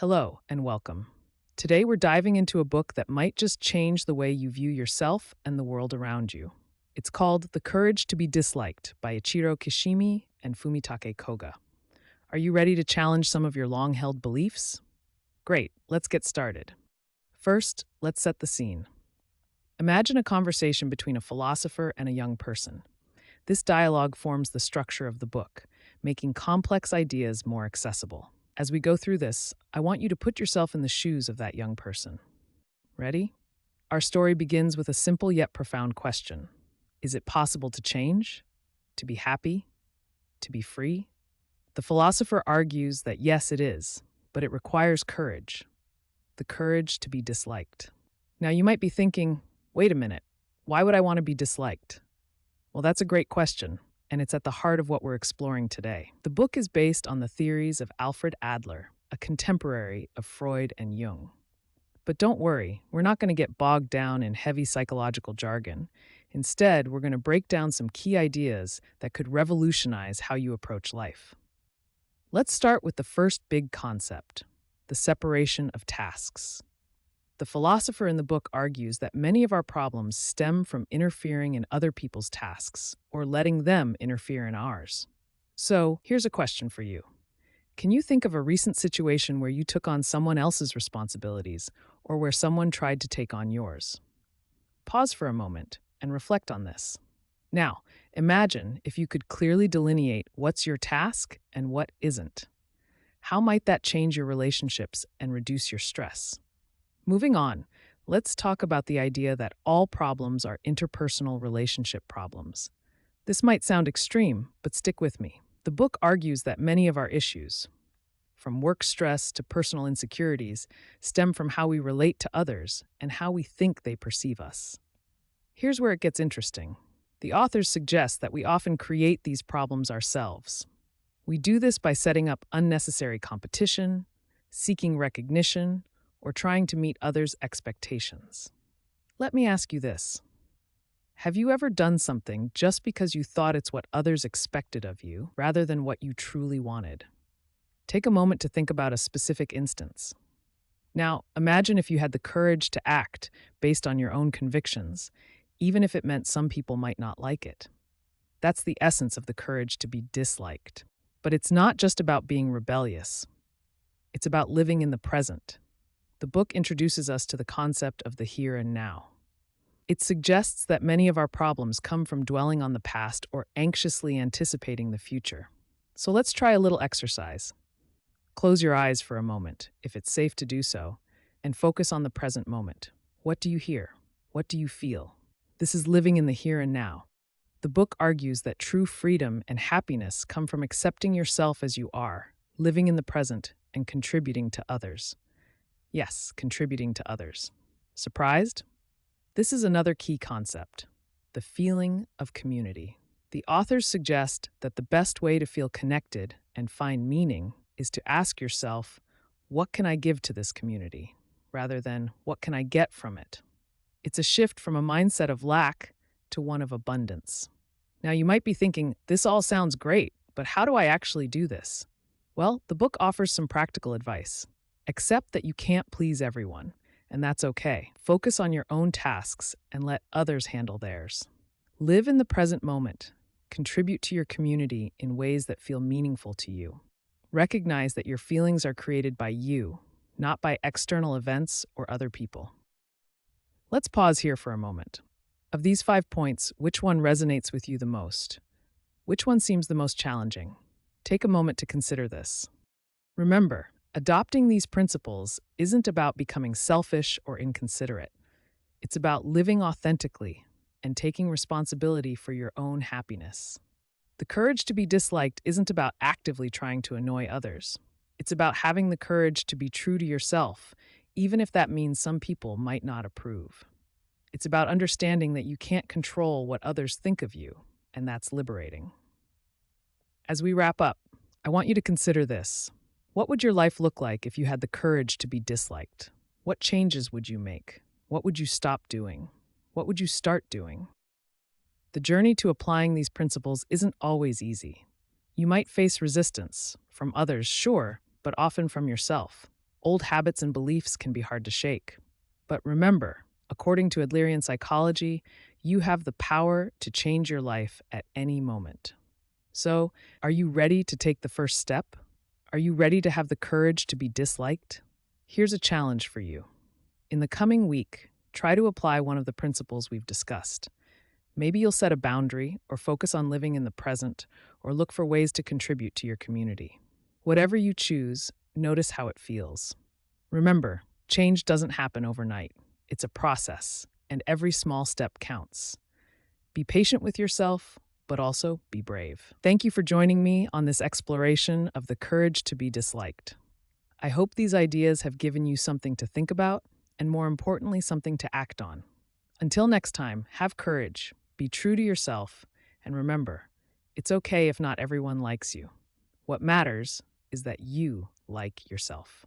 Hello and welcome. Today we're diving into a book that might just change the way you view yourself and the world around you. It's called The Courage to be Disliked by Ichiro Kishimi and Fumitake Koga. Are you ready to challenge some of your long-held beliefs? Great, let's get started. First, let's set the scene. Imagine a conversation between a philosopher and a young person. This dialogue forms the structure of the book, making complex ideas more accessible. As we go through this, I want you to put yourself in the shoes of that young person. Ready? Our story begins with a simple yet profound question. Is it possible to change? To be happy? To be free? The philosopher argues that yes, it is, but it requires courage. The courage to be disliked. Now you might be thinking, wait a minute, why would I want to be disliked? Well, that's a great question, and it's at the heart of what we're exploring today. The book is based on the theories of Alfred Adler, a contemporary of Freud and Jung. But don't worry, we're not going to get bogged down in heavy psychological jargon. Instead, we're going to break down some key ideas that could revolutionize how you approach life. Let's start with the first big concept, the separation of tasks. The philosopher in the book argues that many of our problems stem from interfering in other people's tasks or letting them interfere in ours. So, here's a question for you. Can you think of a recent situation where you took on someone else's responsibilities or where someone tried to take on yours? Pause for a moment and reflect on this. Now, imagine if you could clearly delineate what's your task and what isn't. How might that change your relationships and reduce your stress? Moving on, let's talk about the idea that all problems are interpersonal relationship problems. This might sound extreme, but stick with me. The book argues that many of our issues, from work stress to personal insecurities, stem from how we relate to others and how we think they perceive us. Here's where it gets interesting. The authors suggest that we often create these problems ourselves. We do this by setting up unnecessary competition, seeking recognition, or trying to meet others' expectations. Let me ask you this. Have you ever done something just because you thought it's what others expected of you, rather than what you truly wanted? Take a moment to think about a specific instance. Now, imagine if you had the courage to act based on your own convictions, even if it meant some people might not like it. That's the essence of the courage to be disliked. But it's not just about being rebellious. It's about living in the present. The book introduces us to the concept of the here and now. It suggests that many of our problems come from dwelling on the past or anxiously anticipating the future. So let's try a little exercise. Close your eyes for a moment, if it's safe to do so, and focus on the present moment. What do you hear? What do you feel? This is living in the here and now. The book argues that true freedom and happiness come from accepting yourself as you are, living in the present, and contributing to others. Yes, contributing to others. Surprised? This is another key concept, the feeling of community. The authors suggest that the best way to feel connected and find meaning is to ask yourself, what can I give to this community, rather than what can I get from it? It's a shift from a mindset of lack to one of abundance. Now, you might be thinking, this all sounds great, but how do I actually do this? Well, the book offers some practical advice. Accept that you can't please everyone, and that's okay. Focus on your own tasks and let others handle theirs. Live in the present moment. Contribute to your community in ways that feel meaningful to you. Recognize that your feelings are created by you, not by external events or other people. Let's pause here for a moment. Of these 5 points, which one resonates with you the most? Which one seems the most challenging? Take a moment to consider this. Remember, adopting these principles isn't about becoming selfish or inconsiderate. It's about living authentically and taking responsibility for your own happiness. The courage to be disliked isn't about actively trying to annoy others. It's about having the courage to be true to yourself, even if that means some people might not approve. It's about understanding that you can't control what others think of you, and that's liberating. As we wrap up, I want you to consider this. What would your life look like if you had the courage to be disliked? What changes would you make? What would you stop doing? What would you start doing? The journey to applying these principles isn't always easy. You might face resistance from others, sure, but often from yourself. Old habits and beliefs can be hard to shake. But remember, according to Adlerian psychology, you have the power to change your life at any moment. So, are you ready to take the first step? Are you ready to have the courage to be disliked? Here's a challenge for you. In the coming week, try to apply one of the principles we've discussed. Maybe you'll set a boundary or focus on living in the present or look for ways to contribute to your community. Whatever you choose, notice how it feels. Remember, change doesn't happen overnight. It's a process, and every small step counts. Be patient with yourself, but also be brave. Thank you for joining me on this exploration of the courage to be disliked. I hope these ideas have given you something to think about, and more importantly, something to act on. Until next time, have courage, be true to yourself, and remember, it's okay if not everyone likes you. What matters is that you like yourself.